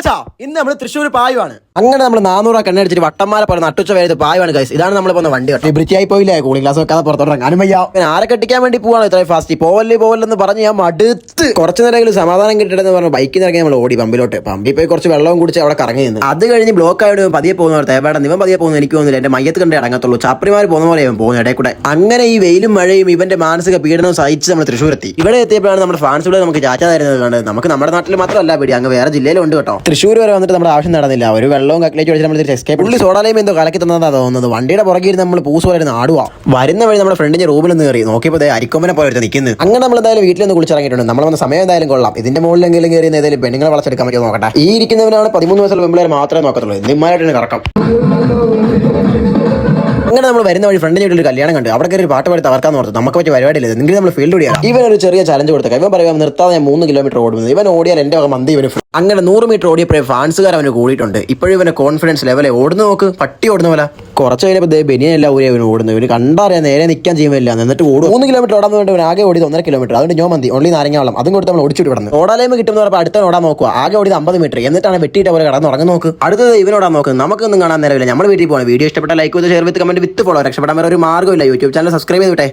മച്ചാ ഇന്ന് നമ്മൾ തൃശ്ശൂർ പായുവാണ്. അങ്ങനെ നമ്മൾ 400 കണ്ണടിച്ചിട്ട് വട്ടന്മാരെ പോലെ നട്ടുച്ച വേദത്ത് പായുവാണ് ഗൈസ്. ഇതാണ് നമ്മൾ പോകുന്ന വണ്ടി കേട്ടോ. വൃത്തിയായി പോയില്ലേ, കൂളിംഗ് ഗ്ലാസ് വെക്കാതെ പുറത്തോട്ടിറങ്ങാനും വയ്യ. ആരെ കെട്ടിക്കാൻ വേണ്ടി പോവാണ് ഇത്രയും ഫാസ്റ്റ്? പോവല്ലെന്ന് പറഞ്ഞ് ഞാൻ മടുത്ത് കുറച്ച് നേരമെങ്കിലും സമാധാനം കിട്ടിയെന്ന് പറഞ്ഞു ബൈക്കിൽ ഇറങ്ങി നമ്മൾ ഓടി പമ്പിലോട്ട്. പമ്പിൽ പോയി കുറച്ച് വെള്ളവും കുടിച്ച് അവിടെ കറങ്ങി നിന്ന്. അത് കഴിഞ്ഞ് ബ്ലോക്ക് ആയിട്ട് പതിയെ പോകുന്നവർ തേവേട നിവൻ പതിയെ പോകുന്നു എനിക്ക് തോന്നുന്നില്ല. എന്റെ മയ്യത്ത് കണ്ടേ അടങ്ങത്തുള്ളൂ. ചാപ്രിമാർ പോകുന്ന പോലെ പോകുന്നു ഇടയിൽ കൂടെ. അങ്ങനെ ഈ വെയിലും മഴയും ഇവന്റെ മാനസിക പീഡനവും സഹിച്ച് നമ്മൾ തൃശ്ശൂർ എത്തി. ഇവിടെ എത്തിയപ്പോഴാണ് നമ്മുടെ ഫാൻസിലൂടെ നമുക്ക് ചാച്ച തരുന്നത് കണ്ടത്. നമുക്ക് നമ്മുടെ നാട്ടിൽ മാത്രമല്ല പേടി, അങ്ങ് വേറെ ജില്ലയിലുണ്ട് കേട്ടോ. തൃശ്ശൂർ വരെ വന്നിട്ട് നമ്മുടെ ആവശ്യം നടന്നില്ല. ഒരു വെള്ളവും കട്ട്ലേറ്റ് വെച്ച് നമ്മൾ എസ്കേപ്പ്. പുള്ളി സോഡാലയും എന്തോ കലക്കി തന്നതാണ് തോന്നുന്നത്. വണ്ടിയുടെ പുറകിൽ നമ്മൾ പൂസ് പോലെ ആടുവാ. വരുന്ന വഴി നമ്മുടെ ഫ്രണ്ടിന്റെ റൂമിൽ നിന്ന് കയറി നോക്കിയപ്പോൾ അരിക്കൊമ്പനെ പോലെ നിൽക്കുന്നത്. അങ്ങനെ നമ്മൾ എന്തായാലും വീട്ടിൽ നിന്ന് കുളിച്ചിറങ്ങിയിട്ടുണ്ട്. നമ്മൾ വന്ന സമയം എന്തായാലും കൊള്ളാം. ഇതിന്റെ മുകളിലെങ്കിലും കയറി ഏതെങ്കിലും പെണ്ണുങ്ങളെ വളച്ചെടുക്കാൻ പറ്റുമോ നോക്കട്ടെ. ഈ ഇരിക്കുന്നവനാണ് 13 വയസ്സുള്ള പെമ്പിളേർ മാത്രമേ നോക്കത്തുള്ളൂ. നിമ്മാരായിട്ടാണ് കറക്കം. അങ്ങനെ നമ്മൾ വരുന്ന വഴി ഫ്രണ്ടിന്റെ വീട്ടിൽ കല്യാണം കണ്ട് അവിടെ കയറി പാട്ട് പാടി തകർക്കാന്ന് ഓർത്തു. നമുക്ക് പറ്റിയ പരിപാടിയില്ല. നിങ്ങൾ നമ്മൾ ഫീൽഡ് ഓടിയാണ്. ഇവൻ ഒരു ചെറിയ ചലഞ്ച് കൊടുത്ത ഇവൻ പറയാം നിർത്താതെ ഞാൻ 3 കിലോമീറ്റർ ഓടുന്നത്. ഇവൻ ഓടിയാൽ എന്റെ മന്തി ഇവന്. അങ്ങനെ 100 മീറ്റർ ഓടിയപ്പോഴേ ഫാൻസുകാർ അവന് കൂടിയിട്ടുണ്ട്. ഇപ്പോഴും ഇവന്റെ കോൺഫിഡൻസ് ലെവലെ ഓടുന്നു നോക്ക്, പട്ടി ഓടുന്ന പോലെ. കുറച്ച് കഴിഞ്ഞപ്പോൾ ബനിയല്ല ഊരി അവന് ഓടുന്നു. ഇവന് കണ്ടറിയാം നേരെ നിൽക്കാൻ ചെയ്യുന്നില്ല. എന്നിട്ട് ഓടും. 3 കിലോമീറ്റർ ഓടാൻ വേണ്ടി അവൻ ആകെ ഓടിയത് 1.5 കിലോമീറ്റർ. അതുകൊണ്ട് ഞാൻ മന്തി ഓൺലി നാരങ്ങ വെള്ളം അതും കൊടുത്ത് നമ്മൾ ഓടിച്ചിട്ട് വിടുന്നു. ഓടാലേമ കിട്ടുന്ന പറഞ്ഞപ്പോൾ അടുത്ത ഓടാൻ നോക്കുക. ആകെ ഓടിയത് 50 മീറ്റർ. എന്നിട്ടാണ് വെട്ടിയിട്ട് പോലെ കടന്ന് ഉറങ്ങി നോക്ക്. അടുത്തത് ഇവനോടാൻ നോക്ക്. നമുക്കൊന്നും കാണാൻ നേരമില്ല. നമ്മൾ വീട്ടിൽ പോകണം. വീഡിയോ ഇഷ്ടപ്പെട്ട ലൈക്ക് ചെയ്ത് share with comment with follow. രക്ഷപ്പെടാൻ വേറെ ഒരു മാർഗ്ഗമില്ല. YouTube channel subscribe ചെയ്തിട്ടെ.